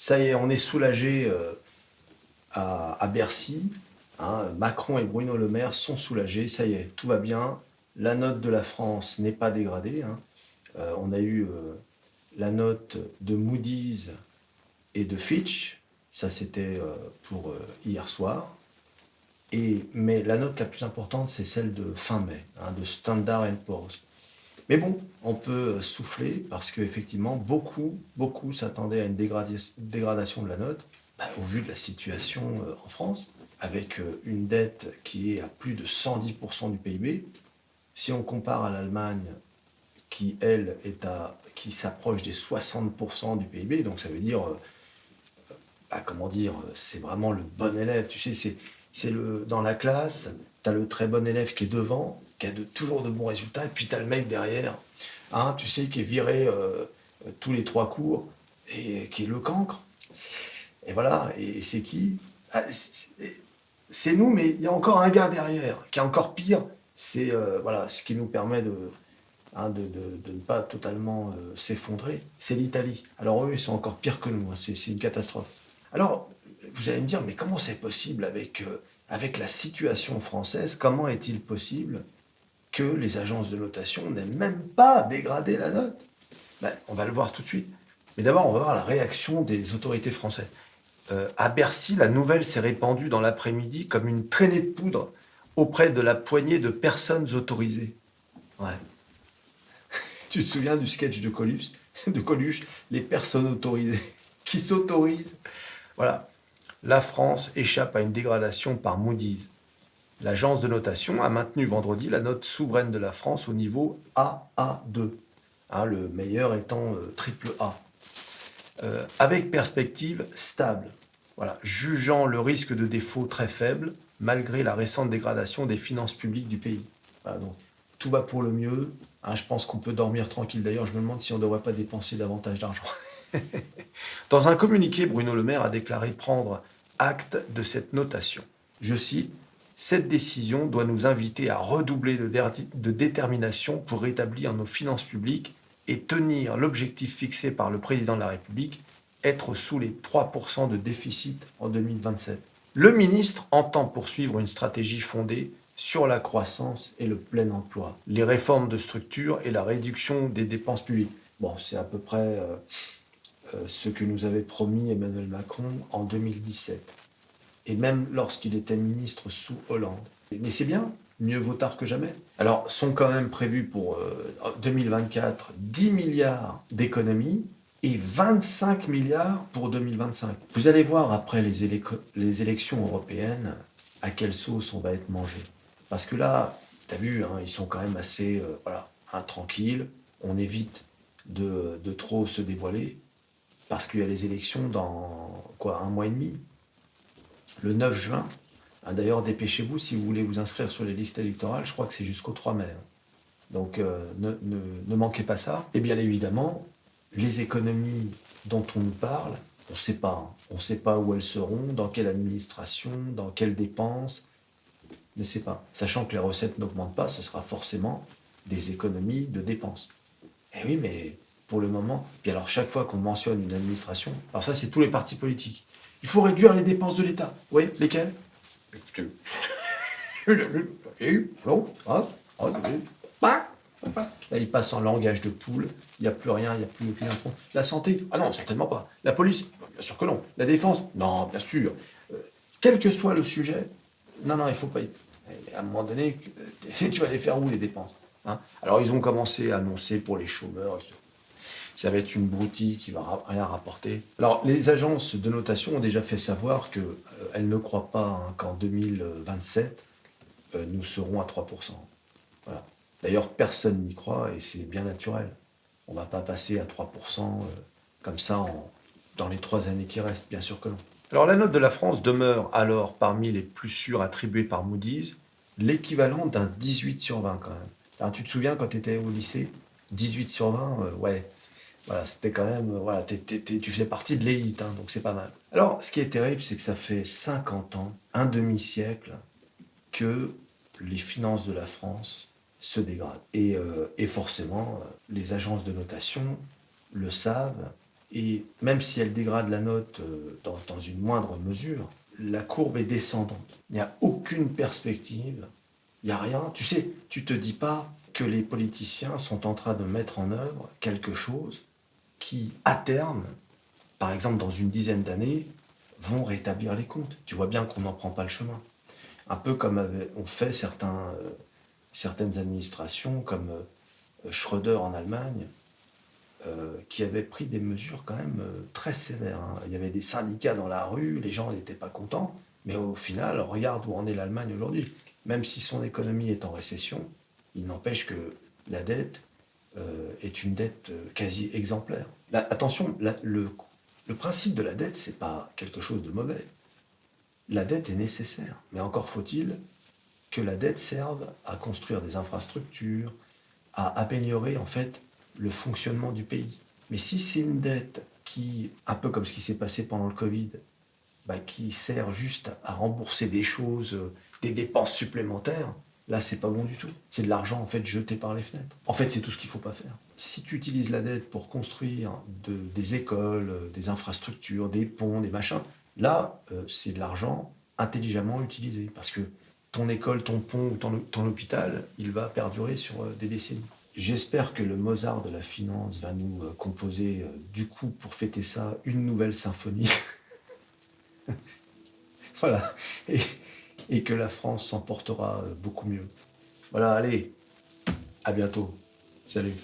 Ça y est, on est soulagé à Bercy. Hein. Macron et Bruno Le Maire sont soulagés. Ça y est, tout va bien. La note de la France n'est pas dégradée. Hein. On a eu la note de Moody's et de Fitch. Ça, c'était pour hier soir. Mais la note la plus importante, c'est celle de fin mai, hein, de Standard Poor's. Mais bon, on peut souffler parce qu'effectivement, beaucoup s'attendaient à une dégradation de la note, au vu de la situation en France, avec une dette qui est à plus de 110% du PIB. Si on compare à l'Allemagne, qui, elle, qui s'approche des 60% du PIB, donc ça veut dire, comment dire, c'est vraiment le bon élève. Tu sais, dans la classe, tu as le très bon élève qui est devant, qui a toujours de bons résultats, et puis tu as le mec derrière, hein, tu sais, qui est viré tous les 3 cours, et qui est le cancre. Et voilà, et c'est qui? C'est nous, mais il y a encore un gars derrière, qui est encore pire. C'est voilà, ce qui nous permet de ne pas totalement s'effondrer, c'est l'Italie. Alors eux, ils sont encore pires que nous, hein, c'est une catastrophe. Alors, vous allez me dire, mais comment c'est possible avec la situation française, comment est-il possible que les agences de notation n'aient même pas dégradé la note? On va le voir tout de suite. Mais d'abord, on va voir la réaction des autorités françaises. À Bercy, la nouvelle s'est répandue dans l'après-midi comme une traînée de poudre auprès de la poignée de personnes autorisées. Ouais. Tu te souviens du sketch de Coluche, les personnes autorisées, qui s'autorisent. Voilà. La France échappe à une dégradation par Moody's. L'agence de notation a maintenu vendredi la note souveraine de la France au niveau AA2, hein, le meilleur étant triple A, avec perspective stable, voilà, jugeant le risque de défaut très faible malgré la récente dégradation des finances publiques du pays. Voilà, donc tout va pour le mieux. Hein, je pense qu'on peut dormir tranquille. D'ailleurs, je me demande si on ne devrait pas dépenser davantage d'argent. Dans un communiqué, Bruno Le Maire a déclaré prendre acte de cette notation. Je cite, « Cette décision doit nous inviter à redoubler de détermination pour rétablir nos finances publiques et tenir l'objectif fixé par le président de la République, être sous les 3% de déficit en 2027. » Le ministre entend poursuivre une stratégie fondée sur la croissance et le plein emploi, les réformes de structure et la réduction des dépenses publiques. Bon, c'est à peu près ce que nous avait promis Emmanuel Macron en 2017, et même lorsqu'il était ministre sous Hollande. Mais c'est bien, mieux vaut tard que jamais. Alors, sont quand même prévus pour 2024 10 milliards d'économies et 25 milliards pour 2025. Vous allez voir après les élections européennes à quelle sauce on va être mangé. Parce que là, tu as vu, hein, ils sont quand même assez tranquilles. On évite de trop se dévoiler parce qu'il y a les élections dans un mois et demi, le 9 juin. Hein, d'ailleurs, dépêchez-vous si vous voulez vous inscrire sur les listes électorales. Je crois que c'est jusqu'au 3 mai. Hein. Donc, ne manquez pas ça. Et bien évidemment, les économies dont on nous parle, on ne sait pas. Hein. On ne sait pas où elles seront, dans quelle administration, dans quelles dépenses. On ne sait pas. Sachant que les recettes n'augmentent pas, ce sera forcément des économies de dépenses. Eh oui, mais pour le moment, puis alors chaque fois qu'on mentionne une administration, alors ça c'est tous les partis politiques, il faut réduire les dépenses de l'État. Oui, lesquelles? Là, il passe en langage de poule, il n'y a plus rien, il n'y a plus aucun impôt. La santé? Ah non, certainement pas. La police? Bien sûr que non. La défense? Non, bien sûr. Quel que soit le sujet, non, il ne faut pas y... À un moment donné, tu vas les faire où les dépenses? Hein? Alors ils ont commencé à annoncer pour les chômeurs, ça va être une broutille qui va rien rapporter. Alors les agences de notation ont déjà fait savoir qu'elles ne croient pas qu'en 2027, nous serons à 3%. Voilà. D'ailleurs, personne n'y croit et c'est bien naturel. On ne va pas passer à 3% comme ça dans les 3 années qui restent, bien sûr que non. Alors la note de la France demeure alors parmi les plus sûres attribuées par Moody's, l'équivalent d'un 18 sur 20 quand même. Alors, tu te souviens quand tu étais au lycée, 18 sur 20, ouais, voilà, c'était quand même, voilà, tu faisais partie de l'élite, hein, donc c'est pas mal. Alors, ce qui est terrible, c'est que ça fait 50 ans, un demi-siècle, que les finances de la France se dégradent. Et forcément, les agences de notation le savent, Et même si elle dégrade la note dans une moindre mesure, la courbe est descendante. Il n'y a aucune perspective, il n'y a rien. Tu sais, tu te dis pas que les politiciens sont en train de mettre en œuvre quelque chose qui, à terme, par exemple dans une dizaine d'années, vont rétablir les comptes. Tu vois bien qu'on n'en prend pas le chemin. Un peu comme ont fait certaines administrations, comme Schröder en Allemagne, qui avait pris des mesures quand même très sévères. Hein. Il y avait des syndicats dans la rue, les gens n'étaient pas contents, mais au final, regarde où en est l'Allemagne aujourd'hui. Même si son économie est en récession, il n'empêche que la dette est une dette quasi exemplaire. Là, attention, le principe de la dette, c'est pas quelque chose de mauvais. La dette est nécessaire, mais encore faut-il que la dette serve à construire des infrastructures, à améliorer en fait le fonctionnement du pays. Mais si c'est une dette qui, un peu comme ce qui s'est passé pendant le Covid, bah, qui sert juste à rembourser des choses, des dépenses supplémentaires, là c'est pas bon du tout. C'est de l'argent en fait jeté par les fenêtres. En fait c'est tout ce qu'il faut pas faire. Si tu utilises la dette pour construire des écoles, des infrastructures, des ponts, des machins, là c'est de l'argent intelligemment utilisé. Parce que ton école, ton pont ou ton hôpital, il va perdurer sur des décennies. J'espère que le Mozart de la finance va nous composer, du coup, pour fêter ça, une nouvelle symphonie. Voilà. Et, et que la France s'en portera beaucoup mieux. Voilà, allez, à bientôt. Salut.